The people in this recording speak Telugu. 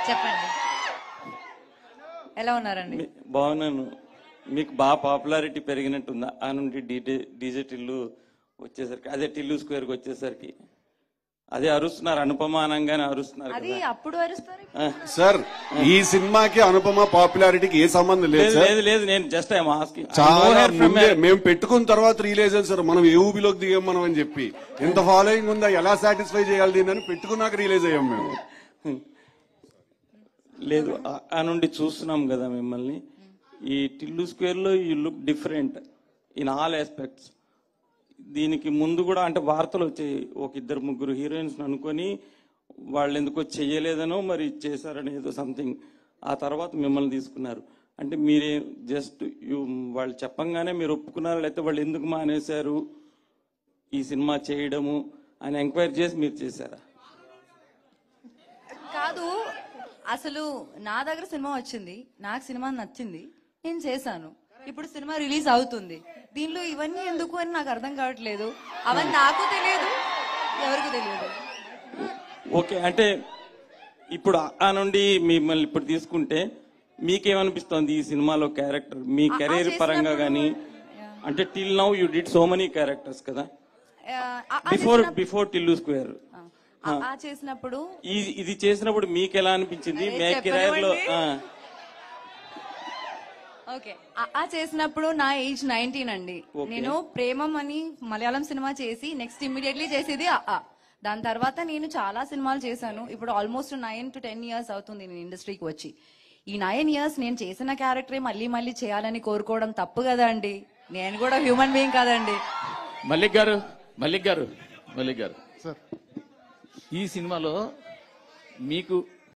చెప్పండి, ఎలా ఉన్నారండి? బాగున్నాను. మీకు బాగా పాపులారిటీ పెరిగినట్టుందా ఆ నుండి డీజే టిల్లు వచ్చేసరికి, అదే టిల్లు స్క్వేర్కి వచ్చేసరికి? అదే అరుస్తున్నారు, అనుపమానంగానే అరుస్తున్నారు. అది అప్పుడు అరుస్తారు. సార్ ఈ సినిమాకి అనుపమ పాపులారిటీకి ఏ సంబంధం లేదు. లేదు, నేను జస్ట్ ఐఎమ్ ఆస్కింగ్. చాలా ముందే మేము పెట్టుకున్న తర్వాత రియలైజ్ అయ్యాం సార్, మనం ఏ ఊబిలోకి దిగాం మనం అని చెప్పి. ఎంత ఫాలోయింగ్ ఉందా, ఎలా సాటిస్ఫై చేయాలి దీన్ని పెట్టుకున్నాక రియలైజ్ అయ్యాం మేము. లేదు, ఆ నుండి చూస్తున్నాం కదా మిమ్మల్ని. ఈ టిల్లు స్క్వేర్ లో you look different in all aspects. దీనికి ముందు కూడా అంటే వార్తలు వచ్చాయి, ఒక ఇద్దరు ముగ్గురు హీరోయిన్స్ అనుకొని వాళ్ళు ఎందుకో చెయ్యలేదనో మరి చేశారని ఏదో సంథింగ్. ఆ తర్వాత మిమ్మల్ని తీసుకున్నారు. అంటే మీరే జస్ట్ వాళ్ళు చెప్పంగానే మీరు ఒప్పుకున్నారు, లేకపోతే వాళ్ళు ఎందుకు మానేశారు ఈ సినిమా చేయడము అని ఎంక్వైరీ చేసి మీరు చేశారా? కాదు, అసలు నా దగ్గర సినిమా వచ్చింది, నాకు సినిమా నచ్చింది, నేను చేశాను. ఇప్పుడు సినిమా రిలీజ్ అవుతుంది, దీనిలో ఇవన్నీ ఎందుకు అని నాకు అర్థం కావట్లేదు. అవన్నీ నాకు తెలియదు, ఎవరికి తెలియదు. ఓకే, అంటే ఇప్పుడు ఆ నుండి మిమ్మల్ని ఇప్పుడు తీసుకుంటే మీకేమనిపిస్తోంది ఈ సినిమాలో క్యారెక్టర్ మీ కెరీర్ పరంగా కానీ? అంటే till now you did so many characters కదా, బిఫోర్ టిల్లు స్క్వేర్. చేసినప్పుడు ఇది చేసినప్పుడు మీకు ఎలా అనిపించింది? మీ కెరీర్ లో ఓకే, చేసినప్పుడు నా ఏజ్ 19 అండి. నేను ప్రేమం అని మలయాళం సినిమా చేసి నెక్స్ట్ ఇమ్మీడియట్లీ చేసేది దాని తర్వాత నేను చాలా సినిమాలు చేశాను. ఇప్పుడు ఆల్మోస్ట్ 9 to 10 years అవుతుంది నేను ఇండస్ట్రీకి వచ్చి. ఈ 9 years నేను చేసిన క్యారెక్టరే మళ్ళీ మళ్ళీ చేయాలని కోరుకోవడం తప్పు కదా అండి. నేను కూడా హ్యూమన్ బీయింగ్ కదండి. మల్లిక్ గారు సార్, ఈ సినిమాలో మీకు